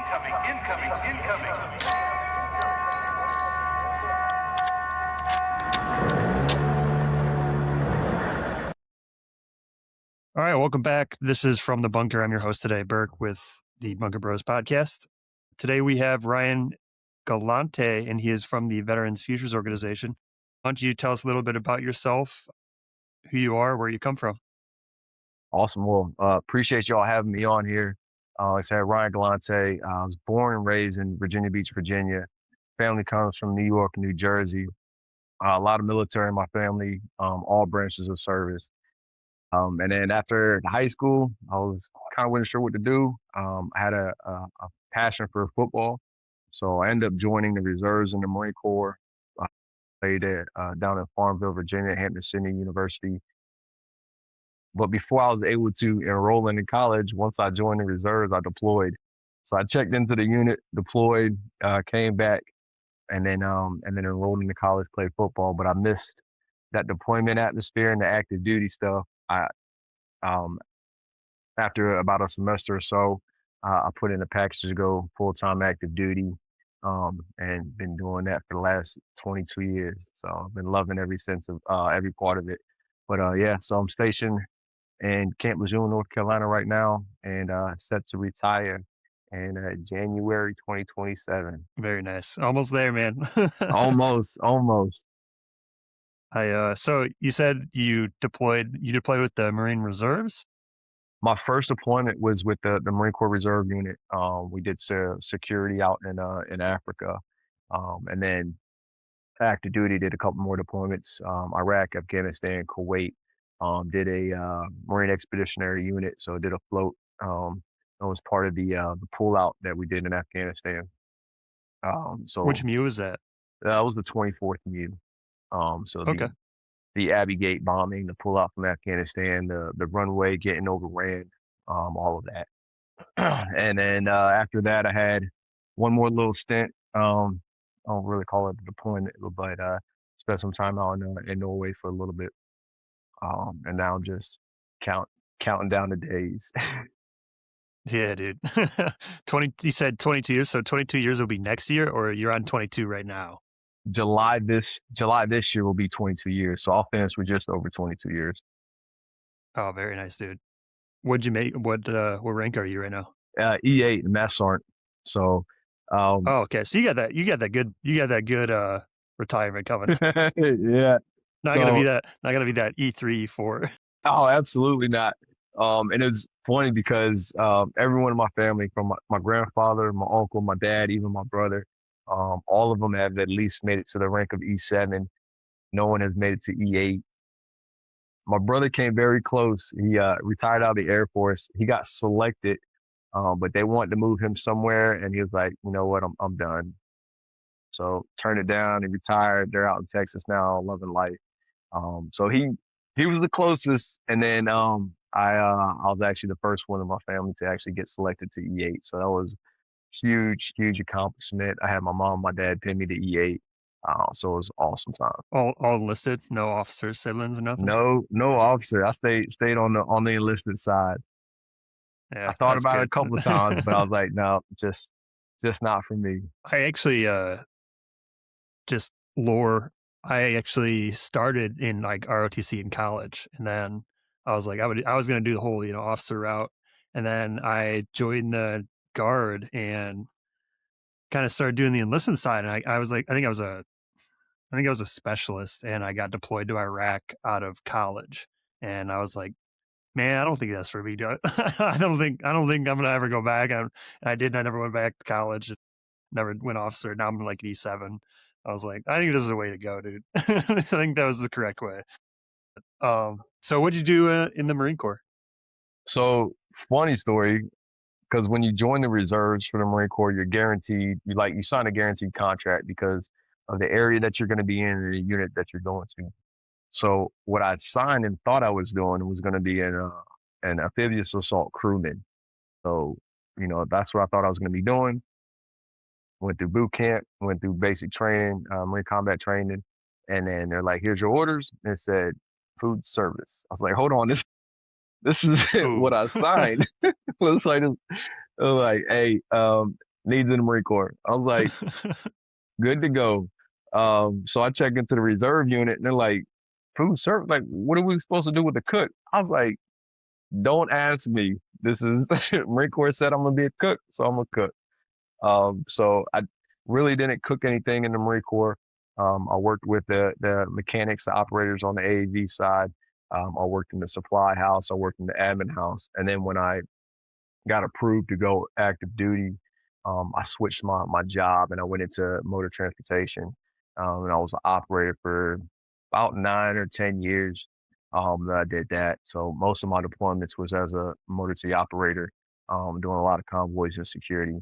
Incoming. All right, welcome back. This is From the Bunker. I'm your host today, Burke, with the Bunker Bros podcast. Today we have Ryan Galante, and he is from the Veterans Futures Organization. Why don't you tell us a little bit about yourself, who you are, where you come from? Awesome. Well, appreciate y'all having me on here. Like I said, Ryan Galante. I was born and raised in Virginia Beach, Virginia. Family comes from New York and New Jersey. A lot of military in my family, all branches of service. And then after high school, I was kind of wasn't sure what to do. I had a passion for football. So I ended up joining the reserves in the Marine Corps. I played down in Farmville, Virginia, at Hampton-Sydney University. But before I was able to enroll in college, once I joined the reserves, I deployed. So I checked into the unit, deployed, came back, and then enrolled into college, played football. But I missed that deployment atmosphere and the active duty stuff. After about a semester or so, I put in a package to go full-time active duty, and been doing that for the last 22 years. So I've been loving every sense of every part of it. But so I'm stationed in Camp Lejeune, North Carolina right now, and set to retire in January 2027. Very nice. Almost there, man. Almost. So you said you deployed with the Marine Reserves? My first deployment was with the Marine Corps Reserve Unit. We did security out in Africa, and then active duty did a couple more deployments. Iraq, Afghanistan, Kuwait. Did a Marine Expeditionary Unit, so did a float. That was part of the pullout that we did in Afghanistan. So which MEU is that? That was the 24th MEU. Okay. The Abbey Gate bombing, the pullout from Afghanistan, the runway getting overran, all of that. And then after that, I had one more little stint. I don't really call it a deployment, but spent some time out in Norway for a little bit. And now I'm just counting down the days. Yeah, dude. You said 22 years, so 22 years will be next year, or you're on 22 right now? July this year will be 22 years. So I'll finish with just over 22 years. Oh, very nice, dude. What'd you make? What rank are you right now? E8, Mass Sergeant. So oh, okay. So you got that good retirement coming. Yeah. Not gonna be that E3, E4. Oh, absolutely not. And it's funny because everyone in my family, from my grandfather, my uncle, my dad, even my brother, all of them have at least made it to the rank of E7. No one has made it to E8. My brother came very close. He retired out of the Air Force. He got selected, but they wanted to move him somewhere, and he was like, you know what, I'm done. So turned it down. He retired. They're out in Texas now, loving life. So he was the closest, and then I was actually the first one in my family to actually get selected to E8. So that was huge accomplishment. I had my mom, my dad pin me to E8. So it was awesome time. All enlisted, no officers, siblings, or nothing. No officer. I stayed on the enlisted side. Yeah, I thought about it a couple of times, but I was like, no, just not for me. I actually I actually started in like ROTC in college, and then I was like, I was going to do the whole, officer route. And then I joined the Guard and kind of started doing the enlistment side. And I was like, I think I was a specialist, and I got deployed to Iraq out of college. And I was like, man, I don't think that's for me. I don't think I'm going to ever go back. I never went back to college. Never went officer. Now I'm like E7. I was like, I think this is the way to go, dude. I think that was the correct way. So what'd you do in the Marine Corps? So funny story, because when you join the reserves for the Marine Corps, you're guaranteed, you sign a guaranteed contract because of the area that you're going to be in and the unit that you're going to. So what I signed and thought I was doing was going to be an amphibious assault crewman. So, that's what I thought I was going to be doing. Went through boot camp, went through basic training, Marine combat training. And then they're like, here's your orders. And it said food service. I was like, hold on, this is what I signed. It was like, hey, needs in the Marine Corps. I was like, good to go. So I check into the reserve unit and they're like, food service, like, what are we supposed to do with the cook? I was like, don't ask me. This is Marine Corps said I'm gonna be a cook, so I'm a cook. So I really didn't cook anything in the Marine Corps. I worked with the mechanics, the operators on the AAV side. I worked in the supply house. I worked in the admin house. And then when I got approved to go active duty, I switched my job and I went into motor transportation. And I was an operator for about 9 or 10 years that I did that. So most of my deployments was as a motor T operator, doing a lot of convoys and security.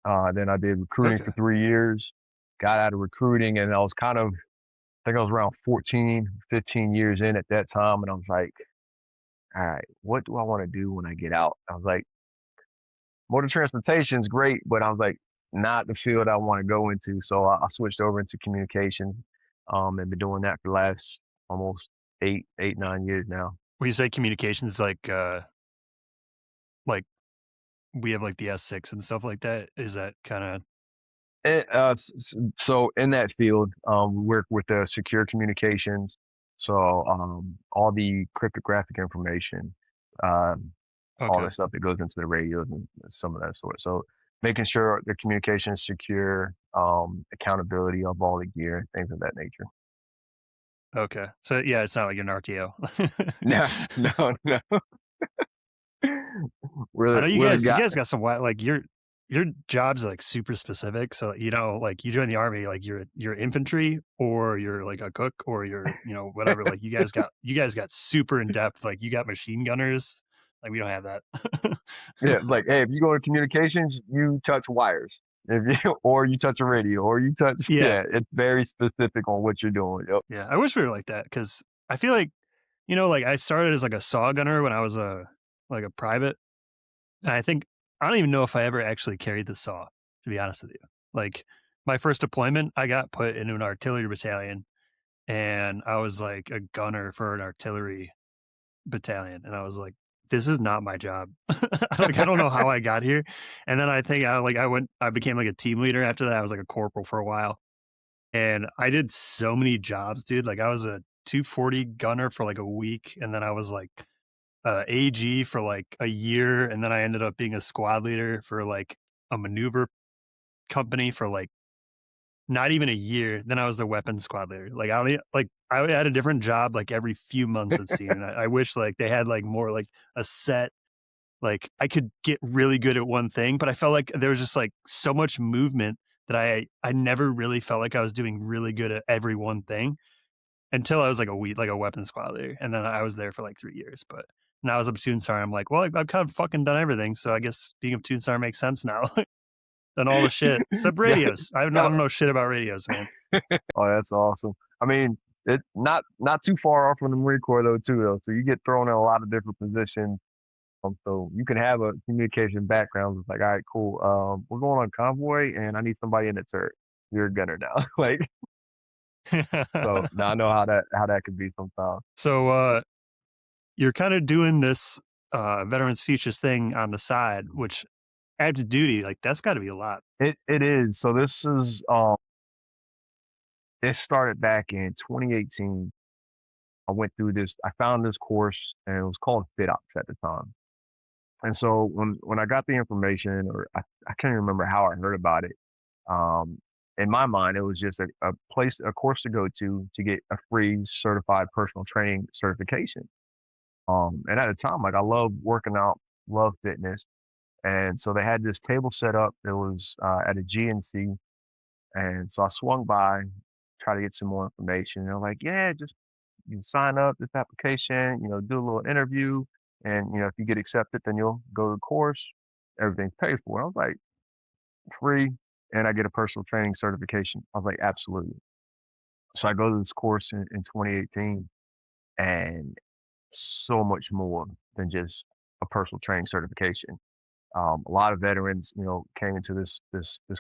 Then I did recruiting for Okay. 3 years, got out of recruiting, and I was kind of, I think I was around 14, 15 years in at that time. And I was like, all right, what do I want to do when I get out? I was like, motor transportation is great, but I was like, not the field I want to go into. So I switched over into communications, and been doing that for the last almost 9 years now. When you say communications, like we have like the S6 and stuff like that, is that kind of So in that field, we work with secure communications. So all the cryptographic information, um, all the okay? stuff that goes into the radios and some of that sort. So making sure the communication is secure, accountability of all the gear, things of that nature. Okay. So yeah, it's not like an RTO. No, no, no. I Really, know really you got guys got some wild like your jobs are like super specific. So like you join the army, like you're infantry or you're like a cook or you're whatever. Like you guys got super in depth. Like you got machine gunners. Like we don't have that. yeah, like hey, if you go to communications, you touch wires. If you or you touch a radio or you touch Yeah, yeah, it's very specific on what you're doing. Yep. yeah. I wish we were like that because I feel like like I started as like a saw gunner when I was a private. And I think I don't even know if I ever actually carried the saw, to be honest with you. Like my first deployment, I got put into an artillery battalion and I was like a gunner for an artillery battalion. And I was like, this is not my job. Like I don't know how I got here. And then I think I became like a team leader after that. I was like a corporal for a while. And I did so many jobs, dude. Like I was a 240 gunner for like a week. And then I was like AG for like a year, and then I ended up being a squad leader for like a maneuver company for like not even a year. Then I was the weapons squad leader. Like I had a different job like every few months. It seemed. And I wish like they had like more like a set. Like I could get really good at one thing, but I felt like there was just like so much movement that I never really felt like I was doing really good at every one thing until I was like a weapons squad leader, and then I was there for like 3 years, but now as a platoon sergeant, I'm like, "Well, I've kind of fucking done everything, so I guess being a platoon sergeant makes sense now." Done all the shit, except Yeah, radios. I yeah. don't know shit about radios, man. Oh, that's awesome. I mean, it not too far off from the Marine Corps though, too though. So you get thrown in a lot of different positions. So you can have a communication background. It's like, all right, cool. We're going on convoy, and I need somebody in the turret. You're a gunner now. Like, so now I know how that could be sometimes. So, you're kinda doing this, Veterans Futures thing on the side, which active duty, like, that's gotta be a lot. It is. So this started back in 2018. I went through this. I found this course, and it was called FitOps at the time. And so when I got the information, or I can't even remember how I heard about it. Um, in my mind, it was just a place, a course to go to get a free certified personal training certification. And at the time, like I loved working out, loved fitness. And so they had this table set up. It was at a GNC. And so I swung by, try to get some more information. They're like, yeah, just you sign up this application, do a little interview. And, if you get accepted, then you'll go to the course. Everything's paid for. I was like, free. And I get a personal training certification. I was like, absolutely. So I go to this course in 2018 and so much more than just a personal training certification. A lot of veterans, came into this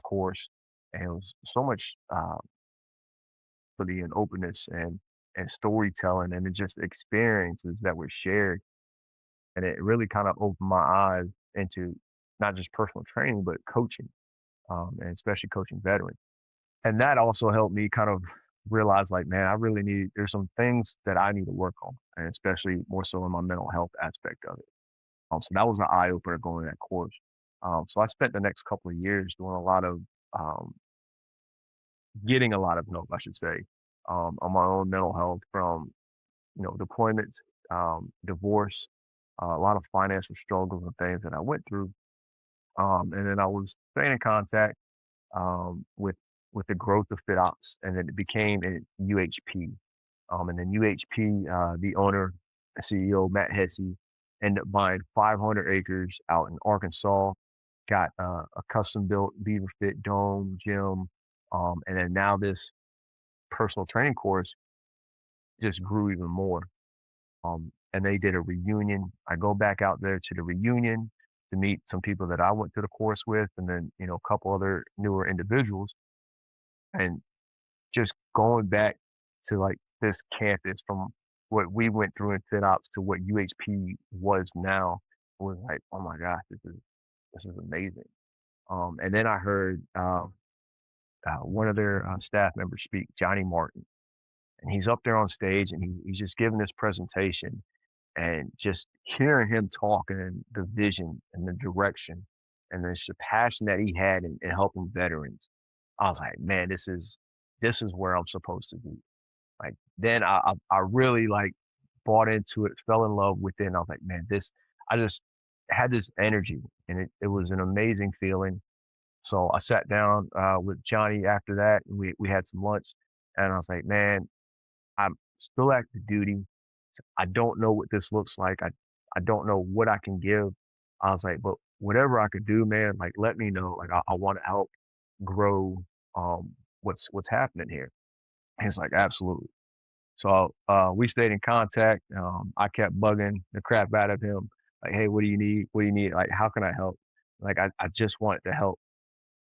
course, and it was so much empathy and openness and storytelling, and it just experiences that were shared, and it really kind of opened my eyes into not just personal training but coaching. and especially coaching veterans. And that also helped me kind of realize like, man, there's some things that I need to work on, and especially more so in my mental health aspect of it. So that was an eye opener going to that course. So I spent the next couple of years doing a lot of, um, getting a lot of help, I should say, on my own mental health from, deployments, divorce, a lot of financial struggles and things that I went through. And then I was staying in contact with the growth of FitOps, and then it became a UHP. And then UHP, the owner, CEO Matt Hesse, ended up buying 500 acres out in Arkansas, got a custom built Beaver Fit dome gym, and then now this personal training course just grew even more. And they did a reunion. I go back out there to the reunion to meet some people that I went to the course with, and then a couple other newer individuals, and just going back to like this campus from what we went through in FinOps to what UHP was now was like, oh my gosh, this is amazing. And then I heard one of their staff members speak, Johnny Martin, and he's up there on stage and he's just giving this presentation, and just hearing him talk and the vision and the direction and the passion that he had in helping veterans, I was like, man, this is where I'm supposed to be. Like then I really like bought into it, fell in love with it, and I was like, man, I just had this energy, and it was an amazing feeling. So I sat down with Johnny after that, and we had some lunch, and I was like, man, I'm still active duty. I don't know what this looks like. I don't know what I can give. I was like, but whatever I could do, man, like let me know. Like I want to help grow what's happening here. And he's like, absolutely. So we stayed in contact. I kept bugging the crap out of him. Like, hey, what do you need? What do you need? Like, how can I help? Like I just wanted to help.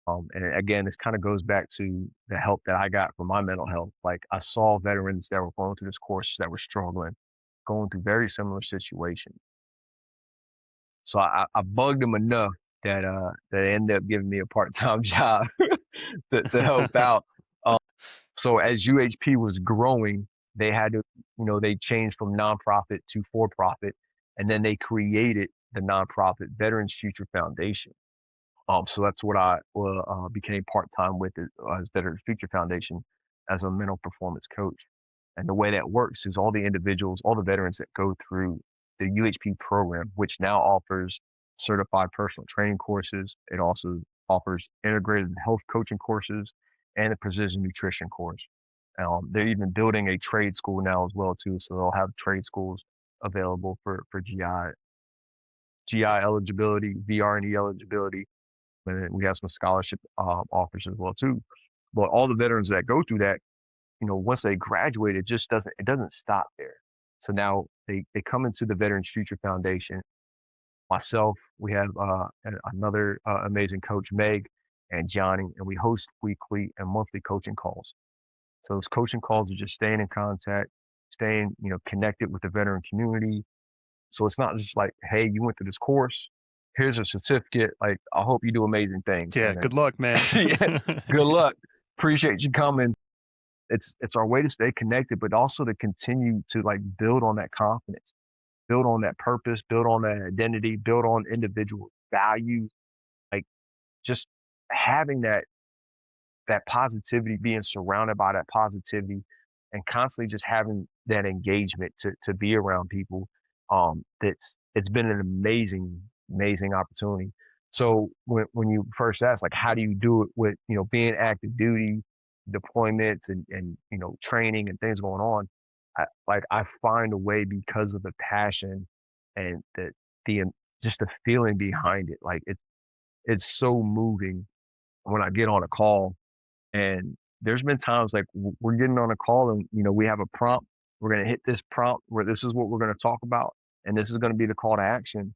And again, this kind of goes back to the help that I got from my mental health. Like I saw veterans that were going through this course that were struggling, going through very similar situations. So I bugged them enough that they ended up giving me a part-time job to help out. So as UHP was growing, they had to, they changed from nonprofit to for-profit, and then they created the nonprofit Veterans Future Foundation. So that's what I became part-time with as Veterans Future Foundation as a mental performance coach. And the way that works is all the individuals, all the veterans that go through the UHP program, which now offers certified personal training courses. It also offers integrated health coaching courses and a precision nutrition course. They're even building a trade school now as well too, so they'll have trade schools available for GI eligibility, VRNE eligibility, and then we have some scholarship offers as well too. But all the veterans that go through that, once they graduate, it doesn't stop there. So now they come into the Veterans Future Foundation. Myself, we have another amazing coach, Meg, and Johnny, and we host weekly and monthly coaching calls. So those coaching calls are just staying in contact, staying, connected with the veteran community. So it's not just like, hey, you went through this course, here's a certificate. Like, I hope you do amazing things. Yeah, And good luck, man. then, yeah, good luck. Appreciate you coming. It's our way to stay connected, but also to continue to like build on that confidence, build on that purpose, build on that identity, build on individual values, like just having that positivity, being surrounded by that positivity, and constantly just having that engagement to be around people. It's been an amazing opportunity. So when you first asked, like, how do you do it with, being active duty, deployments and, training and things going on, I find a way because of the passion and the, just the feeling behind it. Like it's so moving when I get on a call, and there's been times like we're getting on a call and, we have a prompt. We're going to hit this prompt where this is what we're going to talk about. And this is going to be the call to action.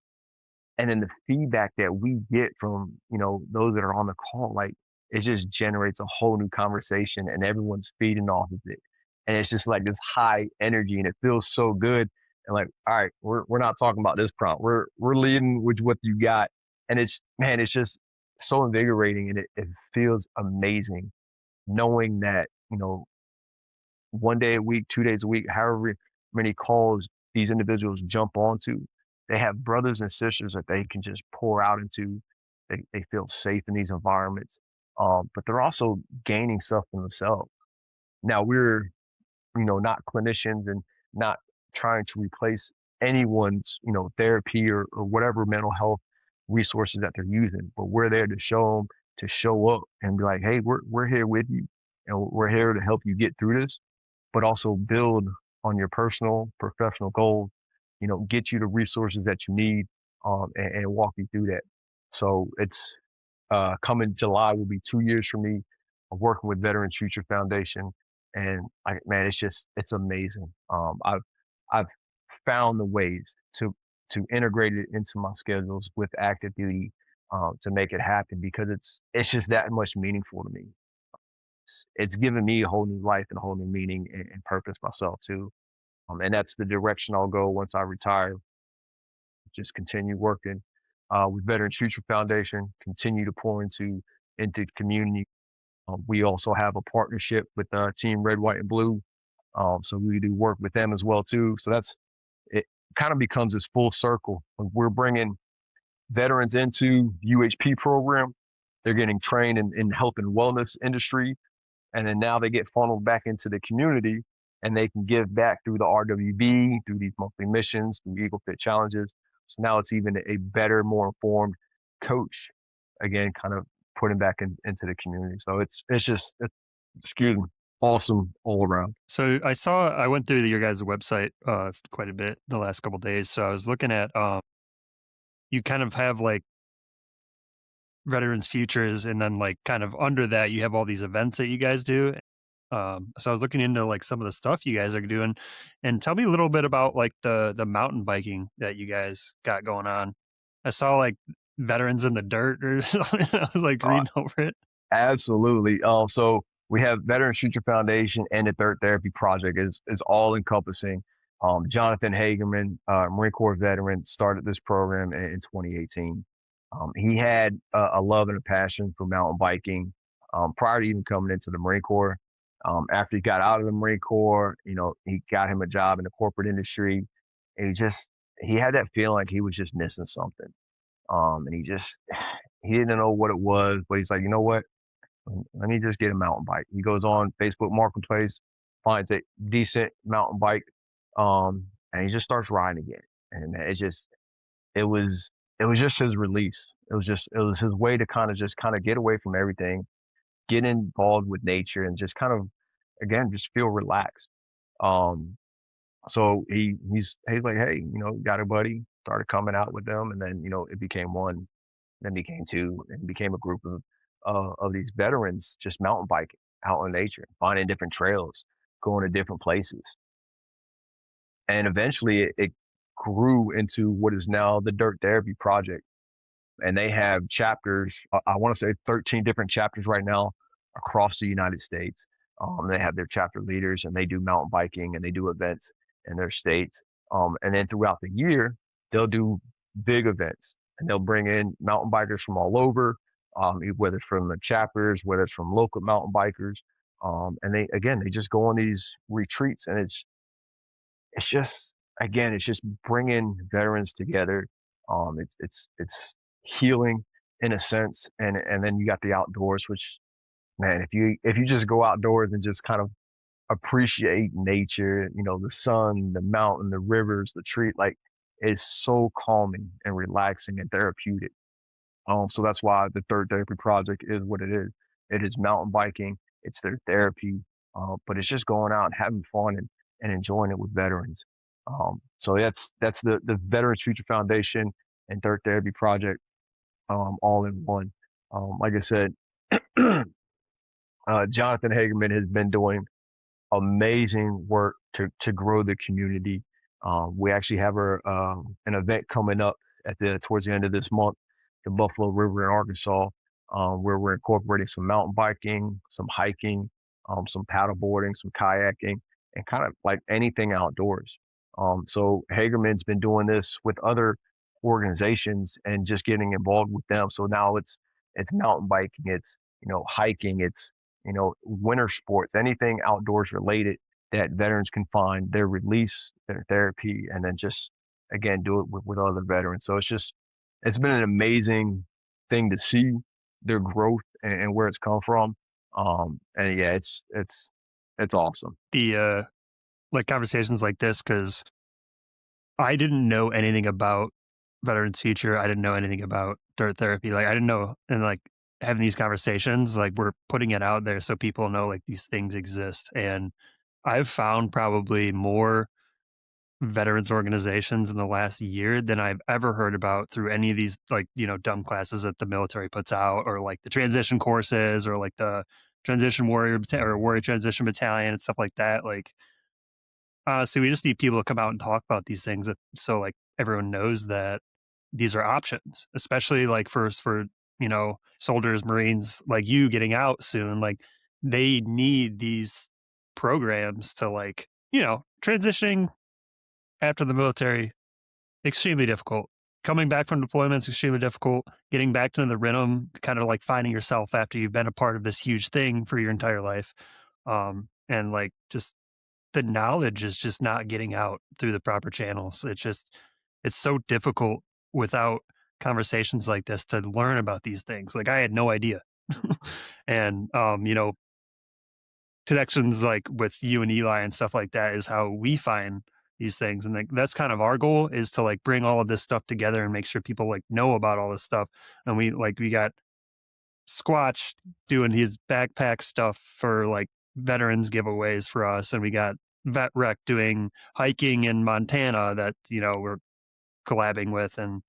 And then the feedback that we get from, those that are on the call, like it just generates a whole new conversation and everyone's feeding off of it. And it's just like this high energy and it feels so good. And like, all right, we're not talking about this prompt. We're leading with what you got. And it's, man, it's just, so invigorating, and it feels amazing knowing that, 1 day a week, 2 days a week, however many calls these individuals jump onto, they have brothers and sisters that they can just pour out into. They feel safe in these environments, but they're also gaining stuff for themselves. Now we're, not clinicians and not trying to replace anyone's, therapy or whatever mental health resources that they're using, but we're there to show them, to show up and be like, hey, we're here with you, and we're here to help you get through this, but also build on your personal, professional goals, get you the resources that you need, and walk you through that. So it's, coming July will be 2 years for me of working with Veterans Future Foundation. And man, it's amazing. I've found the ways to integrate it into my schedules with active duty, to make it happen because it's just that much meaningful to me. It's given me a whole new life and a whole new meaning and purpose myself too. And that's the direction I'll go once I retire. Just continue working, with Veterans Future Foundation, continue to pour into community. We also have a partnership with Team Red, White, and Blue, so we do work with them as well too. So that's it. Kind of becomes this full circle. We're bringing veterans into UHP program. They're getting trained in health and wellness industry, and then now they get funneled back into the community and they can give back through the RWB, through these monthly missions, through Eagle Fit challenges. So now it's even a better, more informed coach, again, kind of putting back into the community. So excuse me, awesome all around. So I went through your guys' website quite a bit the last couple days. So I was looking at you kind of have like Veterans Futures, and then like kind of under that you have all these events that you guys do. So I was looking into like some of the stuff you guys are doing, and tell me a little bit about like the mountain biking that you guys got going on. I saw like Veterans in the Dirt or something. I was like Uh, reading over it. Absolutely. So we have Veterans Future Foundation and the Dirt Therapy Project is all encompassing. Jonathan Hagerman, Marine Corps veteran, started this program in 2018. He had a love and a passion for mountain biking, prior to even coming into the Marine Corps. After he got out of the Marine Corps, he got him a job in the corporate industry. And he had that feeling like he was just missing something. And he didn't know what it was, but he's like, you know what? Let me just get a mountain bike. He goes on Facebook Marketplace, finds a decent mountain bike, and he just starts riding again. And it was, it was just his release. It was his way to kind of get away from everything, get involved with nature, and just kind of, again, just feel relaxed. Um, so he's like, hey, got a buddy, started coming out with them, and then it became one, then became two, and became a group of these veterans just mountain biking out in nature, finding different trails, going to different places, and eventually it grew into what is now the Dirt Therapy Project. And they have chapters. I want to say 13 different chapters right now across the United States. They have their chapter leaders, and they do mountain biking and they do events in their states. And then throughout the year, they'll do big events, and they'll bring in mountain bikers from all over, whether it's from the chapters, whether it's from local mountain bikers. And they just go on these retreats, and it's just, again, it's just bringing veterans together. It's healing in a sense, and then you got the outdoors, which, man, if you just go outdoors and just kind of appreciate nature, the sun, the mountain, the rivers, the tree, like, it's so calming and relaxing and therapeutic. So that's why the Third Therapy Project is what it is. It is mountain biking. It's their therapy, but it's just going out and having fun and enjoying it with veterans. So that's the Veterans Future Foundation and Third Therapy Project, all in one. Like I said, Jonathan Hagerman has been doing amazing work to grow the community. We actually have an event coming up towards the end of this month, the Buffalo River in Arkansas, where we're incorporating some mountain biking, some hiking, some paddle boarding, some kayaking, and kind of like anything outdoors. So Hagerman's been doing this with other organizations and just getting involved with them. So now it's mountain biking, it's, hiking, it's, winter sports, anything outdoors related that veterans can find their release, their therapy, and then just, again, do it with other veterans. So it's been an amazing thing to see their growth and where it's come from. And yeah, it's awesome. The like conversations like this, because I didn't know anything about Veterans Future. I didn't know anything about dirt therapy. Like I didn't know, and like having these conversations, like we're putting it out there so people know like these things exist. And I've found probably more veterans organizations in the last year than I've ever heard about through any of these like, dumb classes that the military puts out, or like the transition courses, or like the transition or warrior transition battalion and stuff like that. Like honestly, we just need people to come out and talk about these things so like everyone knows that these are options, especially like for soldiers, Marines like you getting out soon. Like they need these programs to like, transitioning after the military, extremely difficult. Coming back from deployments, extremely difficult. Getting back into the rhythm, kind of like finding yourself after you've been a part of this huge thing for your entire life. And like just the knowledge is just not getting out through the proper channels. It's so difficult without conversations like this to learn about these things. Like I had no idea. And connections like with you and Eli and stuff like that is how we find these things. And like that's kind of our goal, is to like bring all of this stuff together and make sure people like know about all this stuff. And we got Squatch doing his backpack stuff for like veterans giveaways for us, and we got Vet Rec doing hiking in Montana that we're collabing with. And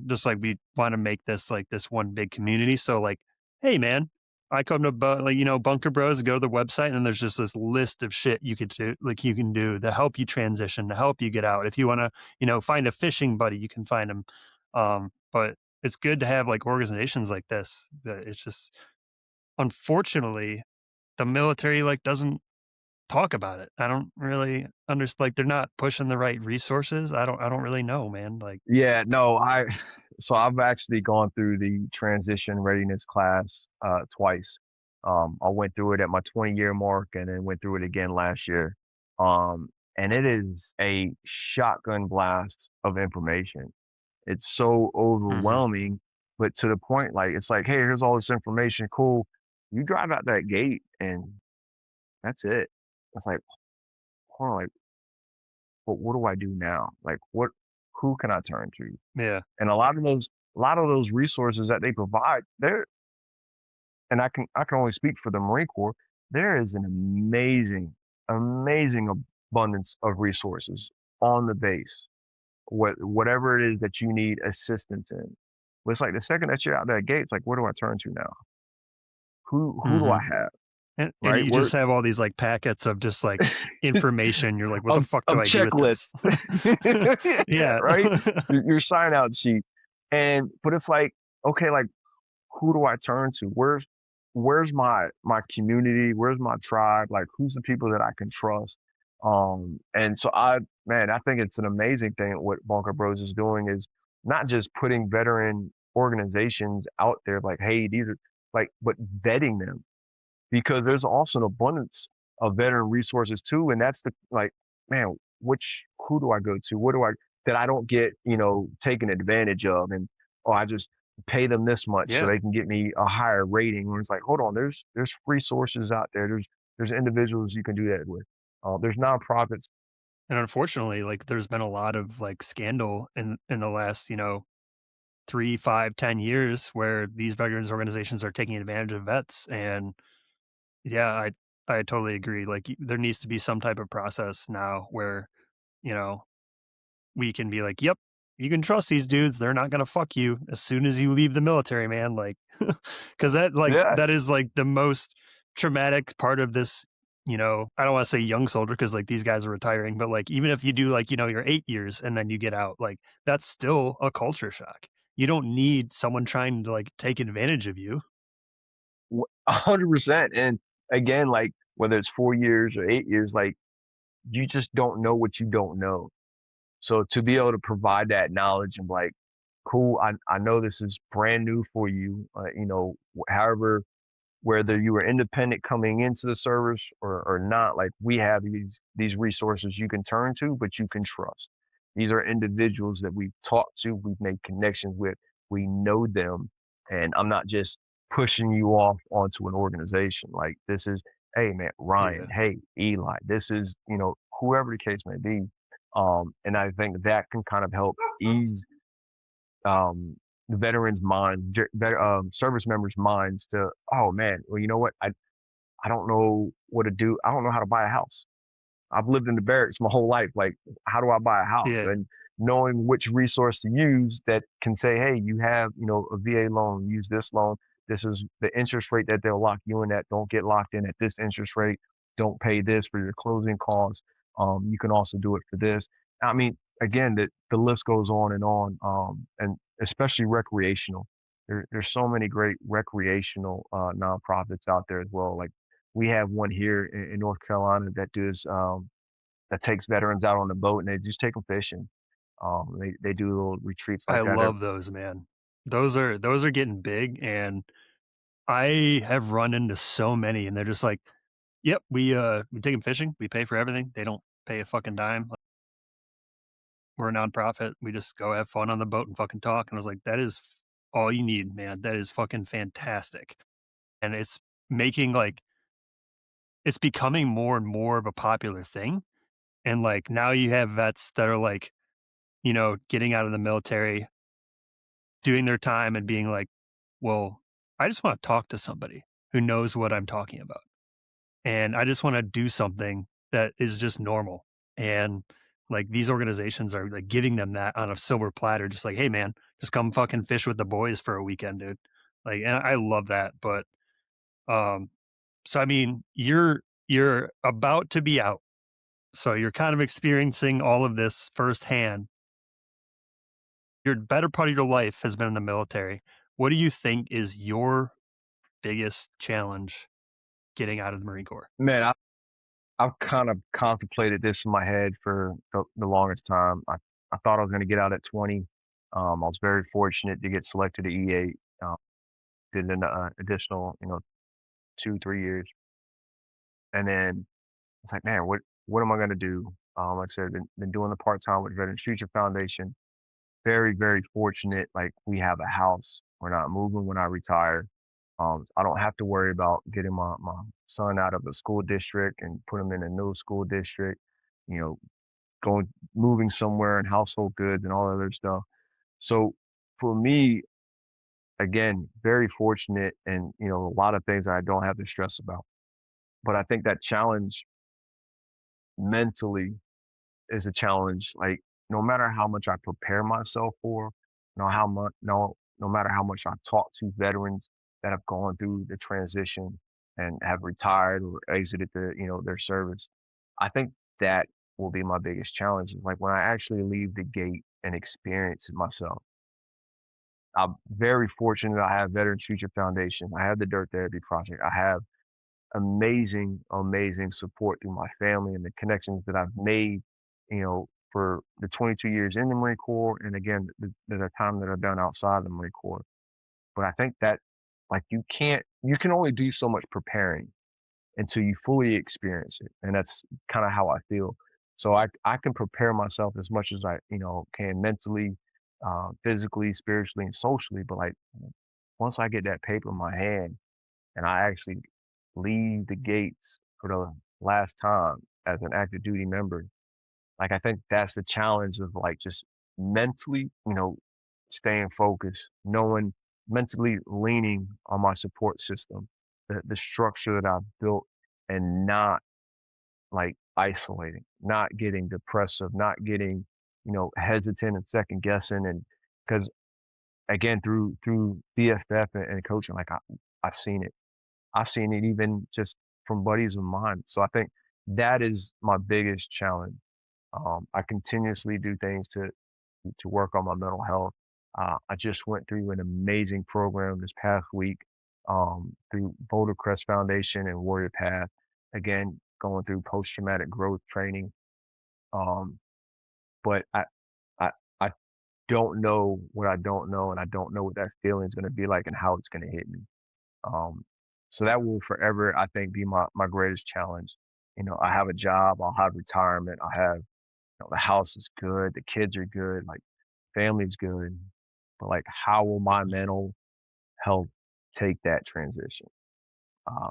just like we want to make this like this one big community. So like, hey man, I come to like Bunker Bros, go to the website, and then there's just this list of shit you could do, like you can do to help you transition, to help you get out. If you want to, find a fishing buddy, you can find them. But it's good to have like organizations like this. It's just unfortunately the military like doesn't talk about it. I don't really understand. Like they're not pushing the right resources. I don't really know, man. Like, Yeah, no, so I've actually gone through the transition readiness class twice. I went through it at my 20-year mark and then went through it again last year. And it is a shotgun blast of information. It's so mhm, overwhelming, but to the point, like it's like, hey, here's all this information, cool. You drive out that gate and that's it. It's like, hold on, like, but what do I do now? Like, who can I turn to? yeah, And a lot of those resources that they provide, there, and I can only speak for the Marine Corps, there is an amazing abundance of resources on the base. Whatever it is that you need assistance in. But it's like the second that you're out that gate, it's like, where do I turn to now? Who do I mhm. have? And Right? you Where just have all these like packets of just like information. You're like, what the fuck do of I do with this? checklists. Yeah, Yeah. right? Your sign out sheet. But it's like, okay, like who do I turn to? Where's my community? Where's my tribe? Like who's the people that I can trust? And so I think it's an amazing thing what Bunker Bros is doing is not just putting veteran organizations out there like, hey, these are like, but vetting them because there's also an abundance of veteran resources too. And that's the like, man, who do I go to? What do I that I don't get, taken advantage of? And oh, I just pay them this much so Yeah. they can get me a higher rating. And it's like, hold on, there's free sources out there. There's individuals you can do that with. There's nonprofits. And unfortunately, like there's been a lot of like scandal in the last, 3, 5, 10 years where these veterans organizations are taking advantage of vets. And yeah, I totally agree. Like there needs to be some type of process now where, you know, we can be like, "Yep, you can trust these dudes. They're not gonna fuck you as soon as you leave the military, man." Like, because Yeah. that is like the most traumatic part of this. I don't want to say young soldier because like these guys are retiring, but like even if you do like your 8 years and then you get out, like that's still a culture shock. You don't need someone trying to like take advantage of you. 100%. And again, like whether it's 4 years or 8 years, like you just don't know what you don't know. So to be able to provide that knowledge and like cool. I know this is brand new for you. However, whether you are independent coming into the service or not, like we have these resources you can turn to, but you can trust. These are individuals that we've talked to, we've made connections with, we know them, and I'm not just pushing you off onto an organization. Like this is, hey man, Ryan, Yeah, hey Eli, this is whoever the case may be, and I think that can kind of help ease the veterans' minds, service members' minds to, oh man, well, you know what? I don't know what to do. I don't know how to buy a house. I've lived in the barracks my whole life. Like, how do I buy a house? yeah. And knowing which resource to use that can say, hey, you have, a VA loan, use this loan. This is the interest rate that they'll lock you in at. Don't get locked in at this interest rate. Don't pay this for your closing costs. You can also do it for this. I mean, again, the list goes on and on. And especially recreational. There's so many great recreational nonprofits out there as well. Like we have one here in North Carolina that takes veterans out on the boat and they just take them fishing. They do little retreats I like that. love those, man. Those are getting big, and I have run into so many, and they're just like, "Yep, we take them fishing. We pay for everything. They don't pay a fucking dime. Like, we're a nonprofit. We just go have fun on the boat and fucking talk." And I was like, "That is all you need, man. That is fucking fantastic." And it's making like it's becoming more and more of a popular thing. And like now you have vets that are like, getting out of the military, doing their time and being like, well, I just want to talk to somebody who knows what I'm talking about. And I just want to do something that is just normal. And like these organizations are like giving them that on a silver platter, just like, hey man, just come fucking fish with the boys for a weekend, dude. Like, and I love that. But um, so I mean, you're about to be out. So you're kind of experiencing all of this firsthand. Your better part of your life has been in the military. What do you think is your biggest challenge getting out of the Marine Corps? Man, I've kind of contemplated this in my head for the longest time. I thought I was going to get out at 20. I was very fortunate to get selected to E8. Did an additional, 2, 3 years, and then it's like, man, what am I going to do? Like I said, been doing the part time with Veterans Future Foundation. Very, very fortunate. Like we have a house. We're not moving when I retire. I don't have to worry about getting my son out of the school district and put him in a new school district, you know, going, moving somewhere and household goods and all that other stuff. So for me, again, very fortunate and, a lot of things I don't have to stress about. But I think that challenge mentally is a challenge. Like no matter how much I prepare myself for, no matter how much I talk to veterans that have gone through the transition and have retired or exited their service, I think that will be my biggest challenge. Is like when I actually leave the gate and experience it myself. I'm very fortunate I have Veterans Future Foundation. I have the Dirt Therapy Project. I have amazing, amazing support through my family and the connections that I've made, for the 22 years in the Marine Corps, and again, the time that I've done outside the Marine Corps. But I think that, like, you can only do so much preparing until you fully experience it, and that's kind of how I feel. So I can prepare myself as much as I can mentally, physically, spiritually, and socially. But like once I get that paper in my hand and I actually leave the gates for the last time as an active duty member, like I think that's the challenge of like just mentally, staying focused, knowing, mentally leaning on my support system, the structure that I've built, and not like isolating, not getting depressive, not getting, hesitant and second guessing. And because again, through BFF and coaching, like I've seen it. I've seen it even just from buddies of mine. So I think that is my biggest challenge. I continuously do things to work on my mental health. I just went through an amazing program this past week through Boulder Crest Foundation and Warrior Path. Again, going through post traumatic growth training. Um, but I don't know what I don't know, and I don't know what that feeling is going to be like and how it's going to hit me. Um, so that will forever, I think, be my greatest challenge. I have a job, I'll have retirement, I have, the house is good, the kids are good, like family's good, but like, how will my mental health take that transition?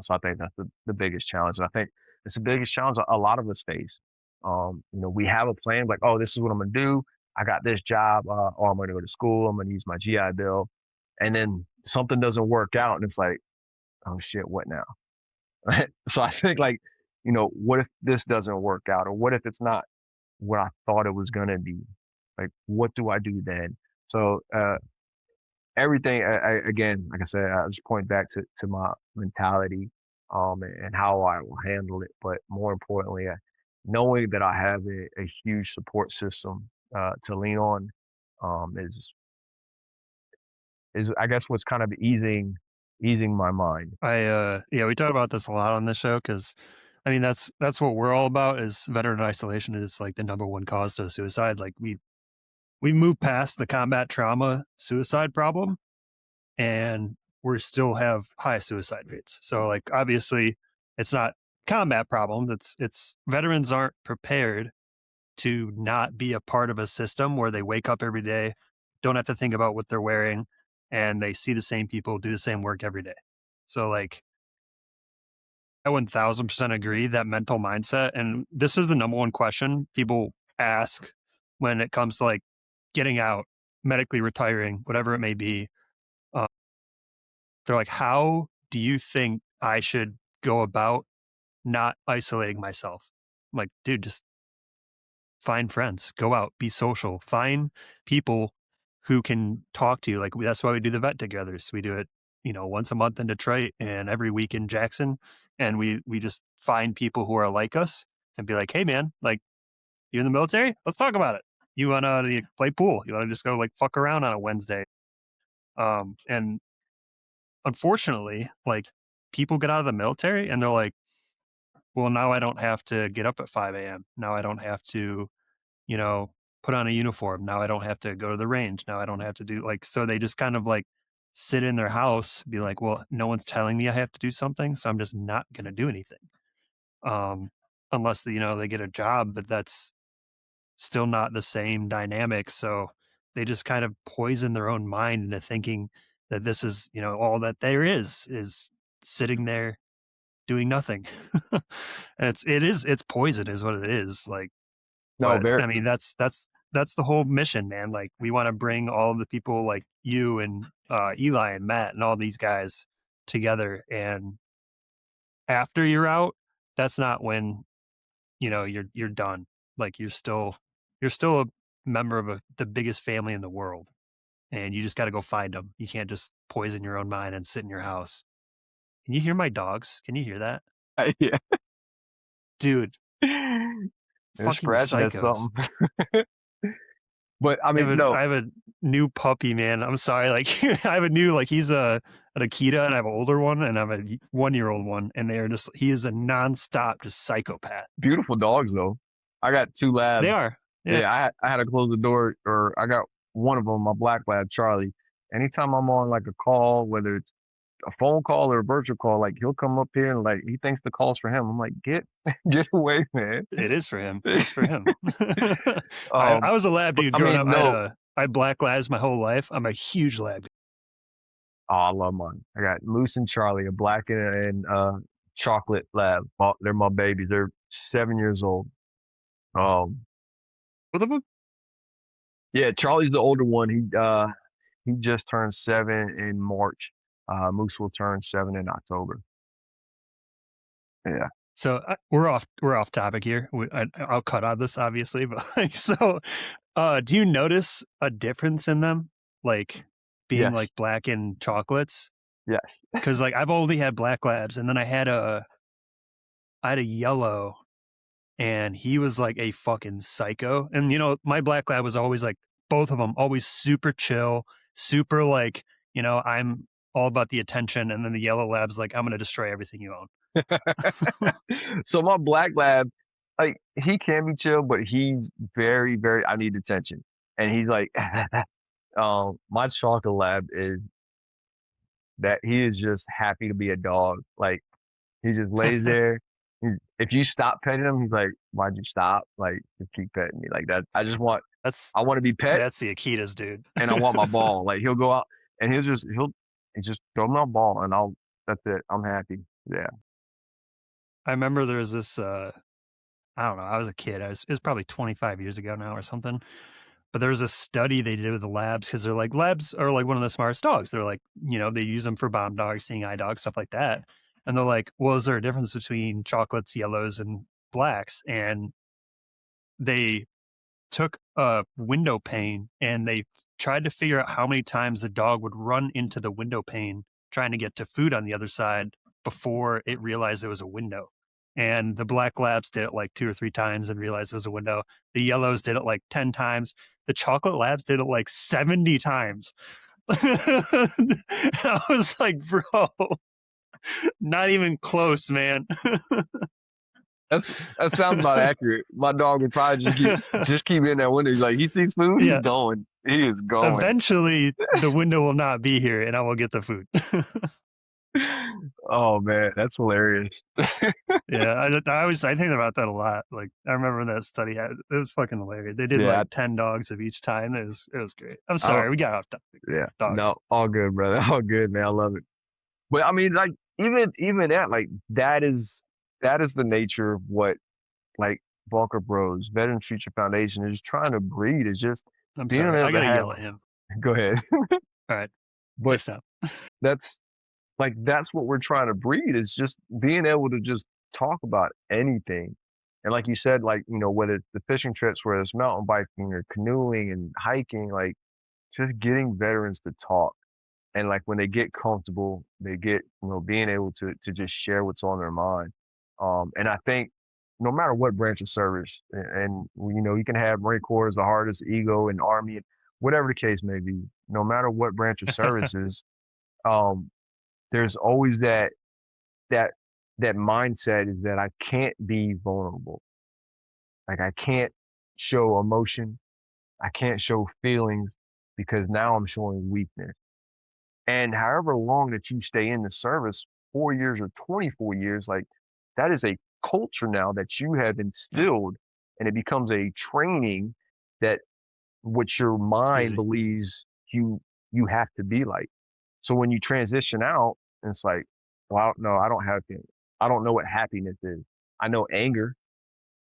So I think that's the biggest challenge. And I think it's the biggest challenge a lot of us face. We have a plan like, oh, this is what I'm gonna do. I got this job, or I'm gonna go to school. I'm gonna use my GI Bill, and then something doesn't work out, and it's like, oh shit, what now? So I think like, what if this doesn't work out, or what if it's not what I thought it was gonna be? Like, what do I do then? So everything again, like I said, I just point back to my mentality, and how I will handle it. But more importantly, knowing that I have a huge support system to lean on, is I guess what's kind of easing my mind. Yeah, we talk about this a lot on this show because, I mean, that's what we're all about. Is veteran isolation is like the number one cause to suicide. Like we move past the combat trauma suicide problem, and we still have high suicide rates. So like obviously, it's not combat problem. It's veterans aren't prepared to not be a part of a system where they wake up every day, don't have to think about what they're wearing, and they see the same people do the same work every day. So like I 1000% agree that mental mindset. And this is the number one question people ask when it comes to like getting out, medically retiring, whatever it may be. Uh, they're like, how do you think I should go about not isolating myself? I'm like, dude, just find friends, go out, be social, find people who can talk to you. Like that's why we do the vet together. So we do it, once a month in Detroit and every week in Jackson. And we just find people who are like us and be like, hey man, like you in the military? Let's talk about it. You wanna play pool? You wanna just go like fuck around on a Wednesday? And unfortunately, like people get out of the military and they're like, well, now I don't have to get up at 5 a.m. Now I don't have to you know, put on a uniform. Now I don't have to go to the range. Now I don't have to do like, so they just kind of like sit in their house, be like, well, no one's telling me I have to do something. So I'm just not going to do anything. Um, unless, they get a job, but that's still not the same dynamic. So they just kind of poison their own mind into thinking that this is, all that there is sitting there doing nothing. And it's poison is what it is. Like, No, but very I mean, that's the whole mission, man. Like we want to bring all of the people like you and Eli and Matt and all these guys together. And after you're out, that's not when you're done. Like you're still a member of the biggest family in the world, and you just got to go find them. You can't just poison your own mind and sit in your house. Can you hear my dogs? Can you hear that, yeah. dude? They're Fucking scratching at psychos. something. But I I mean, have a no, I have a new puppy, man. I'm sorry. Like I have a new like he's an Akita and I have an older one and I have a 1-year-old one and they are just he is a nonstop just psychopath. beautiful dogs though. I got two They labs. are. Yeah. Yeah, I had to close the door, or I got one of them, my black lab, Charlie. Anytime I'm on like a call, whether it's a phone call or a virtual call, like he'll come up here and like he thinks the call's for him. I'm like, get get away, man. It is for him. It's for him. I um, was a lab but dude I growing up. mean, no, I had black labs my whole life. I'm a huge lab. oh, I love mine. I got Moose and Charlie, a black and chocolate lab. They're my babies. They're 7 years old. Um, Both of them? yeah, Charlie's the older one. He just turned 7 in March. Moose will turn 7 in October. Yeah. So we're off topic here. I'll cut out this obviously, but like so do you notice a difference in them? Like being Yes. like black and chocolates? Yes. Because like I've only had black labs, and then I had a yellow, and he was like a fucking psycho. And my black lab was always like both of them always super chill, super like I'm all about the attention, and then the yellow lab's like I'm gonna destroy everything you own. So my black lab, like he can be chill, but he's very, very. I need attention, and he's like, My chocolate lab is that he is just happy to be a dog. Like he just lays there. If you stop petting him, he's like, "Why'd you stop? Like, just keep petting me like that." That's I want to be pet, that's the Akitas, dude. and I want my ball. Like he'll go out and he just throw me my ball, and that's it. I'm happy. Yeah. I remember there was this I don't know, I was a kid. It was probably 25 years ago now or something. But there was a study they did with the labs because they're like, labs are like one of the smartest dogs. They're like, they use them for bomb dogs, seeing eye dogs, stuff like that. And they're like, well, is there a difference between chocolates, yellows, and blacks? And they took a window pane and they tried to figure out how many times the dog would run into the window pane trying to get to food on the other side before it realized it was a window. And the black labs did it like 2 or 3 times and realized it was a window. The yellows did it like 10 times. The chocolate labs did it like 70 times. And I was like, bro, not even close, man. That's that sounds about accurate. My dog would probably just keep in that window. He's like he sees food, he's Yeah. going. He is going. Eventually, the window will not be here and I will get the food. Oh man, that's hilarious. Yeah, I think about that a lot. Like I remember that study had it was fucking hilarious. They did Yeah, like 10 dogs of each time. It was great. I'm I don't. sorry, we got off topic. Yeah, Dogs. no, all good, brother. All good, man. I love it. But I mean, like even that, like that is the nature of what like Walker Bros, Veterans Future Foundation is trying to breed. Is just I'm being sorry. able I to gotta have. yell at him. Go ahead, All right, I but stop. that's like that's what we're trying to breed is just being able to just talk about anything. And like you said, like, whether it's the fishing trips, whether it's mountain biking or canoeing and hiking, like just getting veterans to talk. And like when they get comfortable, they get, being able to just share what's on their mind. And I think no matter what branch of service, and you can have Marine Corps as the hardest, ego and Army, and whatever the case may be, no matter what branch of service is, um, there's always that that mindset is that I can't be vulnerable. Like I can't show emotion. I can't show feelings because now I'm showing weakness. And however long that you stay in the service, 4 years or 24 years, like that is a culture now that you have instilled and it becomes a training that what your Excuse mind me. believes you have to be like. So when you transition out, it's like, well, no, I don't have feelings. I don't know what happiness is. I know anger.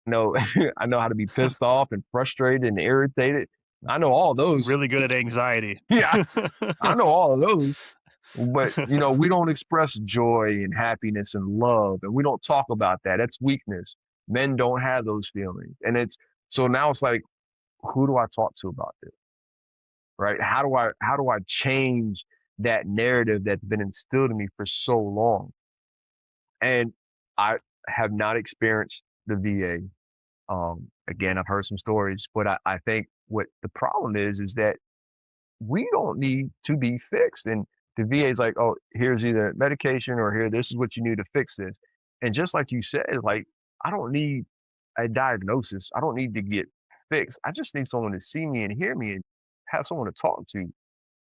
No, I know how to be pissed off and frustrated and irritated. I know all those. Really good at anxiety. Yeah, I know all of those. But we don't express joy and happiness and love, and we don't talk about that. That's weakness. Men don't have those feelings, and it's so now it's like, who do I talk to about this? Right? How do I change that narrative that's been instilled in me for so long? And I have not experienced the VA. Again, I've heard some stories, but I think what the problem is that we don't need to be fixed. And the VA is like, oh, here's either medication or here, this is what you need to fix this. And just like you said, like, I don't need a diagnosis. I don't need to get fixed. I just need someone to see me and hear me and have someone to talk to.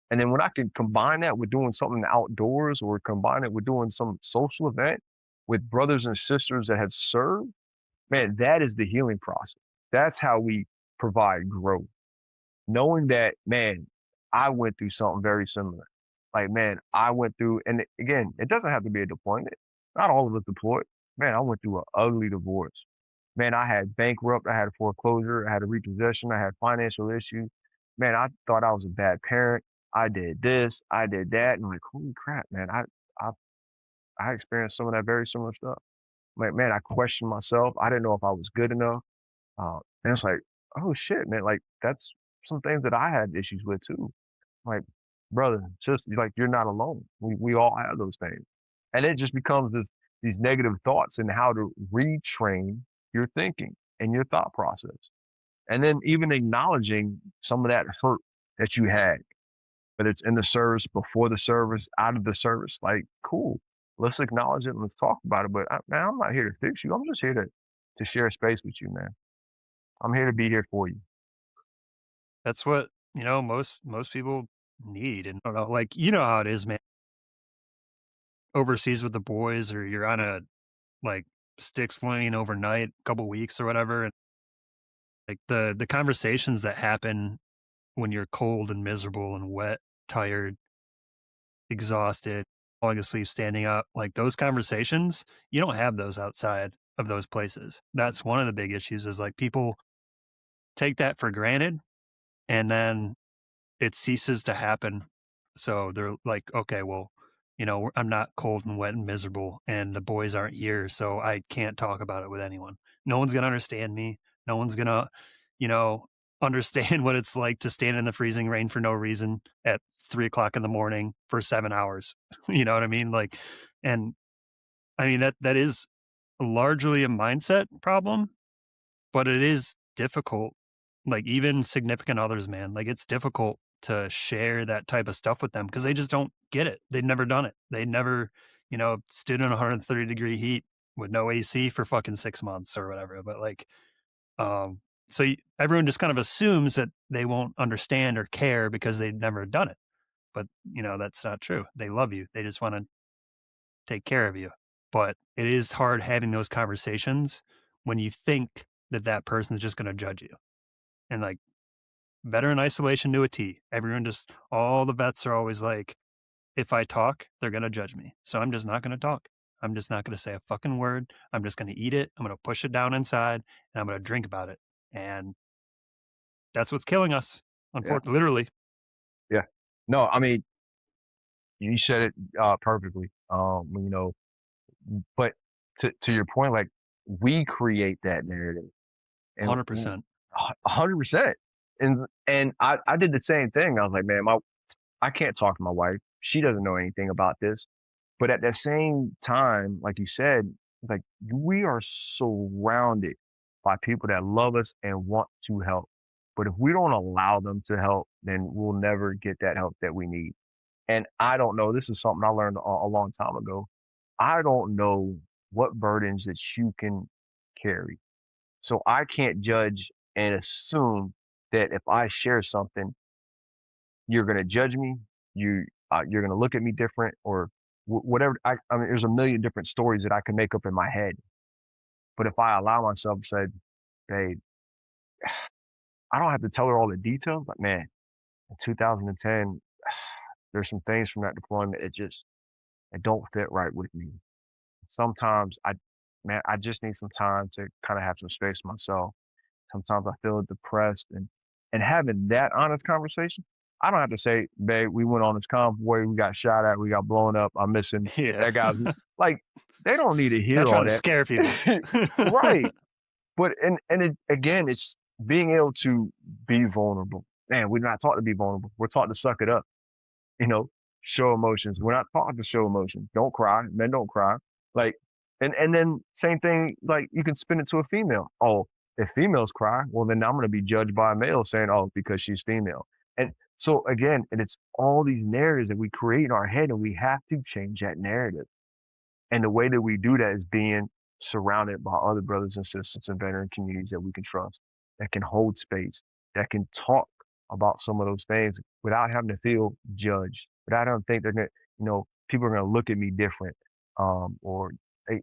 And then when I can combine that with doing something outdoors or combine it with doing some social event with brothers and sisters that have served, man, that is the healing process. That's how we provide growth. Knowing that, man, I went through something very similar. Like, man, I went through, and again, it doesn't have to be a deployment. Not all of us deployed. Man, I went through an ugly divorce. Man, I had bankrupt, I had a foreclosure, I had a repossession, I had financial issues. Man, I thought I was a bad parent. I did this, I did that, and I'm like, holy crap, man, I I experienced some of that very similar stuff. Like, man, I questioned myself. I didn't know if I was good enough. And it's like, oh shit, man, like that's some things that I had issues with too. Like, brother, just like you're not alone. We all have those things. And it just becomes these negative thoughts and how to retrain your thinking and your thought process. And then even acknowledging some of that hurt that you had, whether it's in the service, before the service, out of the service, like, cool. Let's acknowledge it and let's talk about it. But man, I'm not here to fix you. I'm just here to share space with you, man. I'm here to be here for you. That's what most people need, and I don't know, like, you know how it is, man, overseas with the boys or you're on a, like, sticks lane overnight, couple weeks or whatever, and, like, the conversations that happen when you're cold and miserable and wet, tired, exhausted, falling asleep, standing up, like, those conversations, you don't have those outside of those places. That's one of the big issues is, like, people take that for granted, and then it ceases to happen. So they're like, okay, well, I'm not cold and wet and miserable, and the boys aren't here, so I can't talk about it with anyone. No one's gonna understand me. No one's gonna, you know, understand what it's like to stand in the freezing rain for no reason at 3 o'clock in the morning for 7 hours. You know what I mean? Like, and I mean that is largely a mindset problem, but it is difficult, like, even significant others, man, like, it's difficult to share that type of stuff with them because they just don't get it. They've never done it. They never, stood in 130-degree heat with no AC for fucking 6 months or whatever, but, like, um, so everyone just kind of assumes that they won't understand or care because they've never done it, but, that's not true. They love you. They just wanna take care of you, but it is hard having those conversations when you think that that person is just gonna judge you. And, like, veteran isolation to a T. Everyone just all the vets are always like, "If I talk, they're gonna judge me, so I'm just not gonna talk. I'm just not gonna say a fucking word. I'm just gonna eat it. I'm gonna push it down inside, and I'm gonna drink about it." And that's what's killing us, Yeah, literally. yeah. No, I mean, you said it perfectly. But to your point, like we create that narrative, and 100%. 100%. And I did the same thing. I was like, man, I can't talk to my wife. She doesn't know anything about this. But at the same time, like you said, like we are surrounded by people that love us and want to help. But if we don't allow them to help, then we'll never get that help that we need. And I don't know, this is something I learned a long time ago. I don't know what burdens that you can carry. So I can't judge and assume that if I share something, you're going to judge me. You're going to look at me different or whatever. I mean, there's a million different stories that I can make up in my head. But if I allow myself to say, babe, I don't have to tell her all the details. Like, man, in 2010, there's some things from that deployment it don't fit right with me. Sometimes man, I just need some time to kind of have some space myself. Sometimes I feel depressed and having that honest conversation, I don't have to say, babe, we went on this convoy, we got shot at, we got blown up, I'm missing Yeah. that guy. Like, they don't need to Not hear trying all to that. scare people. Right. But again, it's being able to be vulnerable. Man, we're not taught to be vulnerable. We're taught to suck it up, you know, show emotions. We're not taught to show emotions. Don't cry. Men don't cry. Like, and then same thing, like you can spin it to a female. Oh, if females cry, well then I'm gonna be judged by a male saying, oh, because she's female. And so again, and it's all these narratives that we create in our head and we have to change that narrative. And the way that we do that is being surrounded by other brothers and sisters in veteran communities that we can trust, that can hold space, that can talk about some of those things without having to feel judged, without having to think they're going to, people are going to look at me different, or they,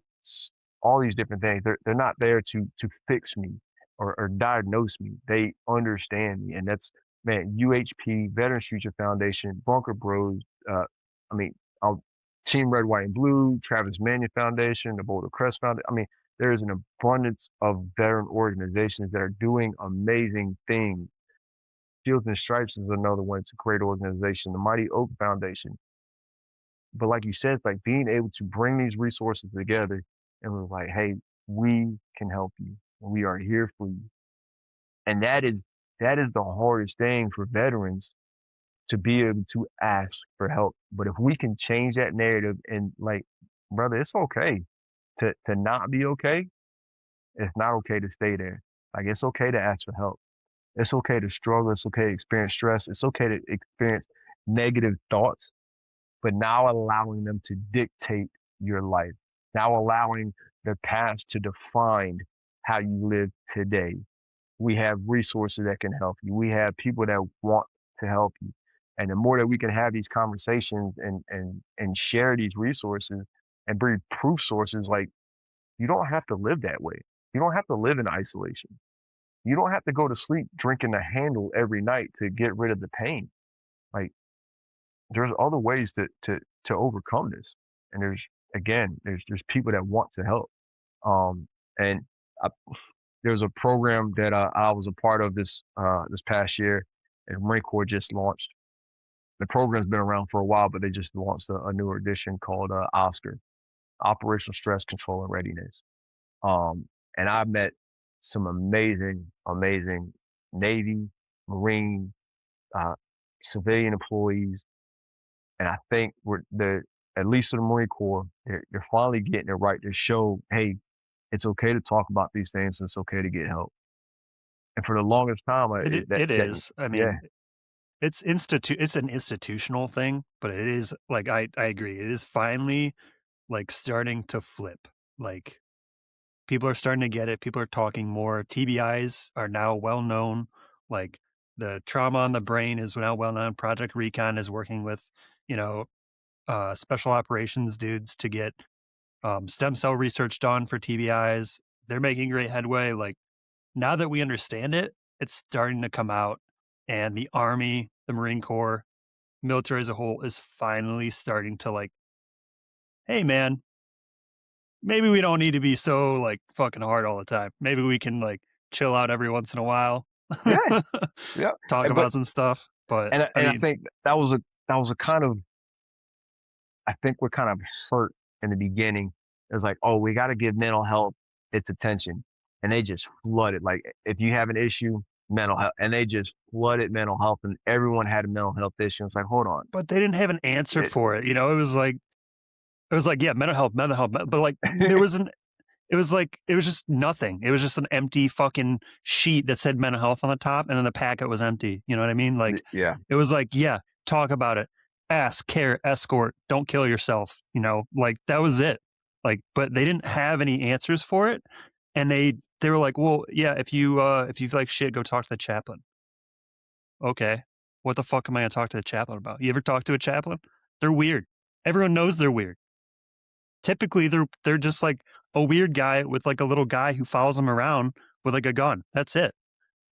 all these different things. They're not there to fix me or diagnose me. They understand me, and that's man. UHP, Veterans Future Foundation, Bunker Bros. I mean, I'll Team Red, White, and Blue, Travis Manion Foundation, the Boulder Crest Foundation. I mean, there is an abundance of veteran organizations that are doing amazing things. Shields and Stripes is another one. It's a great organization. The Mighty Oak Foundation. But like you said, it's like being able to bring these resources together and we're like, hey, we can help you. We are here for you. And that is the hardest thing for veterans to be able to ask for help. But if we can change that narrative and like, brother, it's okay to not be okay. It's not okay to stay there. Like it's okay to ask for help. It's okay to struggle. It's okay to experience stress. It's okay to experience negative thoughts, but now allowing them to dictate your life. Now allowing the past to define how you live today. We have resources that can help you. We have people that want to help you. And the more that we can have these conversations and share these resources and bring proof sources, like you don't have to live that way. You don't have to live in isolation. You don't have to go to sleep drinking a handle every night to get rid of the pain. Like there's other ways to overcome this. And there's people that want to help. Um, and I, there's a program that I was a part of this past year, and Marine Corps just launched. The program's been around for a while, but they just launched a newer edition called Oscar, Operational Stress Control and Readiness. And I met some amazing Navy, Marine, uh, civilian employees, and I think at least in the Marine Corps, they're finally getting it right to show, hey, it's okay to talk about these things and it's okay to get help. And for the longest time, It that is. I yeah, mean, it's an institutional thing, but it is like I agree. It is finally like starting to flip. Like people are starting to get it. People are talking more. TBIs are now well known. Like the trauma on the brain is now well known. Project Recon is working with, you know, special operations dudes to get stem cell research done for TBIs. They're making great headway. Like now that we understand it, it's starting to come out, and the Army, the Marine Corps, military as a whole is finally starting to like, hey man, maybe we don't need to be so like fucking hard all the time. Maybe we can like chill out every once in a while, yeah, yeah. talk And but about some stuff. But I and I mean, think that was a kind of I think we're kind of hurt in the beginning. It's like, oh, we got to give mental health its attention, and they just flooded. Like, if you have an issue, mental health, and they just flooded mental health, and everyone had a mental health issue. It's like, hold on, but they didn't have an answer it, for it. You know, it was like, yeah, mental health, but like there wasn't. It was like it was just nothing. It was just an empty fucking sheet that said mental health on the top, and then the packet was empty. You know what I mean? Like yeah, it was like, yeah, talk about it, ask, care, escort, don't kill yourself. You know, like that was it. Like, but they didn't have any answers for it, and they were like, well, yeah, if you feel like shit, go talk to the chaplain. Okay, what the fuck am I gonna talk to the chaplain about? You ever talk to a chaplain? They're weird. Everyone knows they're weird. Typically, they're just like a weird guy with like a little guy who follows him around with like a gun. That's it.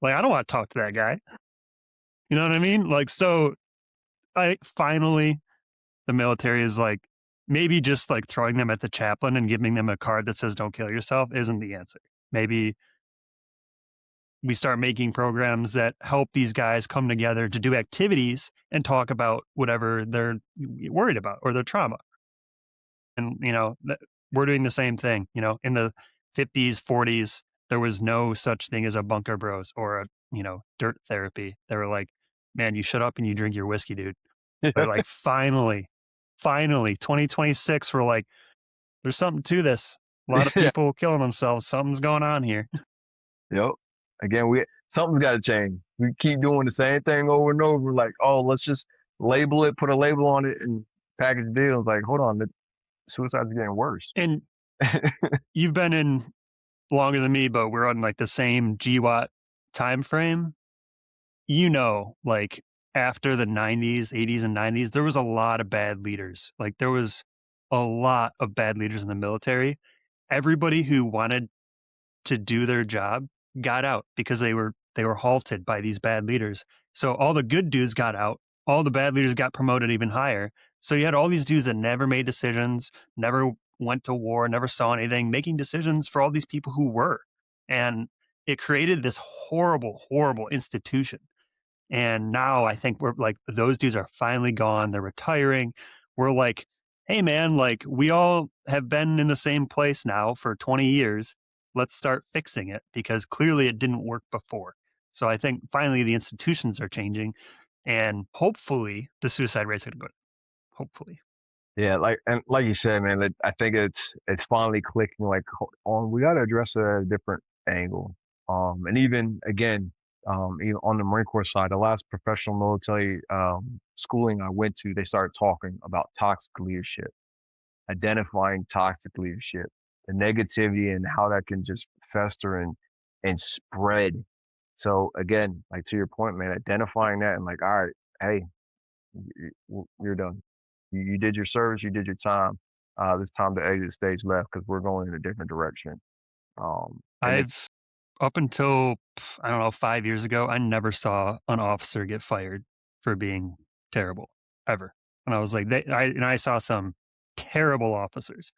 Like, I don't want to talk to that guy. You know what I mean? Like, so I finally the military is like maybe just like throwing them at the chaplain and giving them a card that says "Don't kill yourself" isn't the answer. Maybe we start making programs that help these guys come together to do activities and talk about whatever they're worried about or their trauma. And, you know, we're doing the same thing. You know, in the 50s, 40s, there was no such thing as a bunker bros or a, you know, dirt therapy. They were like, man, you shut up and you drink your whiskey, dude. But like, finally, 2026, we're like, there's something to this. A lot of yeah, people killing themselves. Something's going on here. yep. Again, we something's got to change. We keep doing the same thing over and over. Like, oh, let's just label it, put a label on it, and package the deal. It's like, hold on, the suicide's getting worse. And you've been in longer than me, but we're on like the same GWAT time frame. You know, like after the 90s, 80s, and 90s, there was a lot of bad leaders. Like there was a lot of bad leaders in the military. Everybody who wanted to do their job got out because they were halted by these bad leaders. So all the good dudes got out. All the bad leaders got promoted even higher. So you had all these dudes that never made decisions, never went to war, never saw anything, making decisions for all these people who were. And it created this horrible, horrible institution. And now I think we're like, those dudes are finally gone. They're retiring. We're like, hey, man, like we all have been in the same place now for 20 years. Let's start fixing it because clearly it didn't work before. So I think finally the institutions are changing and hopefully the suicide rates are going to go down. Hopefully. Yeah, like you said, man, I think it's finally clicking. Like, on, we got to address it at a different angle. And even again, even on the Marine Corps side, the last professional military schooling I went to, they started talking about toxic leadership, identifying toxic leadership, the negativity and how that can just fester and spread. So again, like to your point, man, identifying that and like, all right, hey, you're done. You did your service, you did your time. It's time to exit stage left because we're going in a different direction. And it, I've up until, I don't know, 5 years ago, I never saw an officer get fired for being terrible, ever. And I was like, I saw some terrible officers.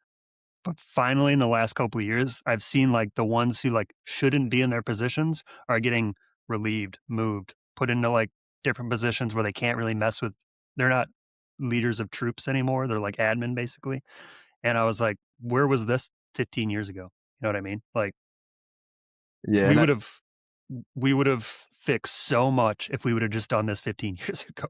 But finally, in the last couple of years, I've seen, like, the ones who, like, shouldn't be in their positions are getting relieved, moved, put into, like, different positions where they can't really mess with, they're not leaders of troops anymore, they're like admin, basically. And I was like, "Where was this 15 years ago?" You know what I mean? Like, yeah, we and would have we would have fixed so much if we would have just done this 15 years ago.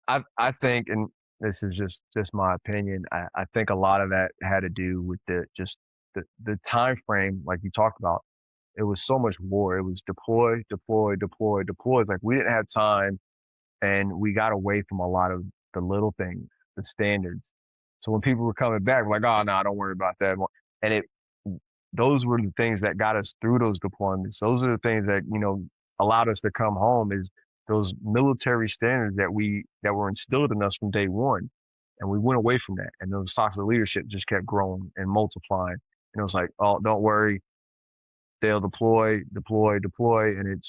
I think, and this is just my opinion. I think a lot of that had to do with the time frame, like you talked about. It was so much war. It was deploy, deploy, deploy, deploy. Like we didn't have time, and we got away from a lot of the little things, the standards. So when people were coming back, we're like, oh no, don't worry about that. And it those were the things that got us through those deployments. Those are the things that, allowed us to come home is those military standards that were instilled in us from day one. And we went away from that. And those toxic leadership just kept growing and multiplying. And it was like, oh, don't worry, they'll deploy, deploy, deploy. And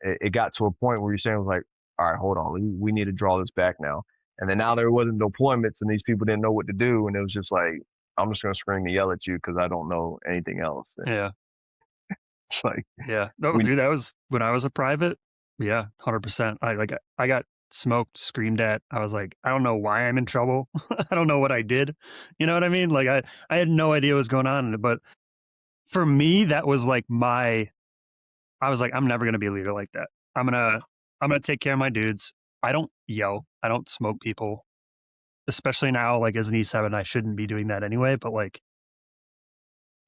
it got to a point where you're saying, like, all right, hold on, we need to draw this back now. And then now there wasn't deployments and these people didn't know what to do. And it was just like, I'm just going to scream and yell at you because I don't know anything else. And Yeah. it's like, Yeah. No, we, dude, that was when I was a private. Yeah, 100%. I got smoked, screamed at. I was like, I don't know why I'm in trouble. I don't know what I did. You know what I mean? Like I had no idea what was going on. But for me, that was like I was like, I'm never gonna be a leader like that. I'm gonna take care of my dudes. I don't yell. I don't smoke people. Especially now, like as an E7, I shouldn't be doing that anyway. But like,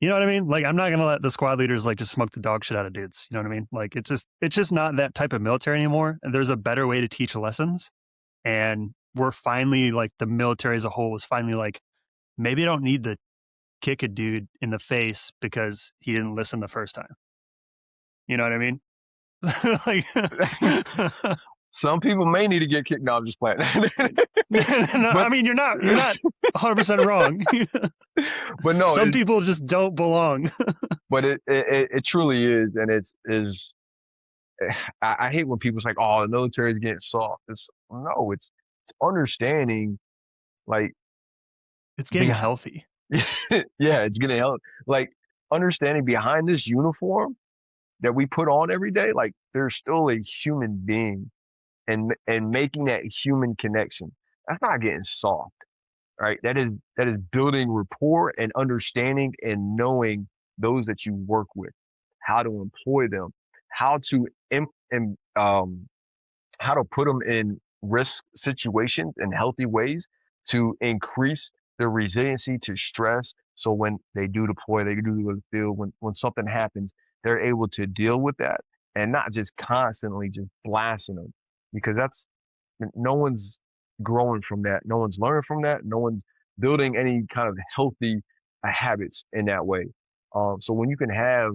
you know what I mean? Like, I'm not gonna let the squad leaders like just smoke the dog shit out of dudes. You know what I mean? Like, it's just not that type of military anymore. And there's a better way to teach lessons. And we're finally like the military as a whole is finally like, maybe I don't need to kick a dude in the face because he didn't listen the first time. You know what I mean? Like, some people may need to get kicked. No, I'm just playing. no, but, I mean, you're not 100% wrong. but no, Some people just don't belong. but it truly is. And I hate when people's like, oh, the military is getting soft. No, it's understanding, like, It's getting behind, healthy. yeah, it's getting help. Like, understanding behind this uniform that we put on every day, like, there's still a human being and making that human connection. That's not getting soft, right? That is building rapport and understanding and knowing those that you work with, how to employ them, how to how to put them in risk situations in healthy ways to increase their resiliency to stress. So when they do deploy, they do the field, when something happens, they're able to deal with that and not just constantly just blasting them because no one's growing from that. No one's learning from that. No one's building any kind of healthy habits in that way. So when you can have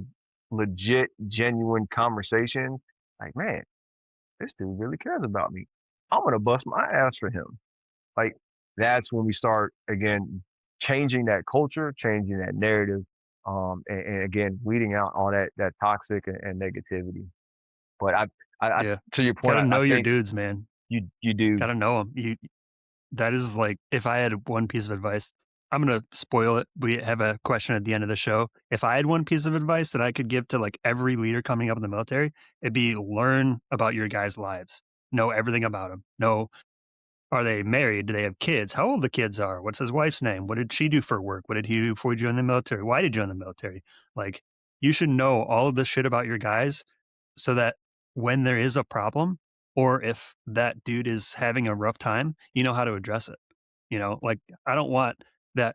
legit, genuine conversations, like, man, this dude really cares about me. I'm gonna bust my ass for him. Like that's when we start again changing that culture, changing that narrative, and again weeding out all that toxic and negativity. But I Yeah. to your point, Gotta I know your think dudes, man. you do. Gotta know them. That is like, if I had one piece of advice, I'm gonna spoil it. We have a question at the end of the show. If I had one piece of advice that I could give to like every leader coming up in the military, it'd be learn about your guys' lives. Know everything about them. Know, are they married? Do they have kids? How old the kids are? What's his wife's name? What did she do for work? What did he do before he joined the military? Why did he join the military? Like, you should know all of this shit about your guys so that when there is a problem or if that dude is having a rough time, you know how to address it. You know, like, I don't want that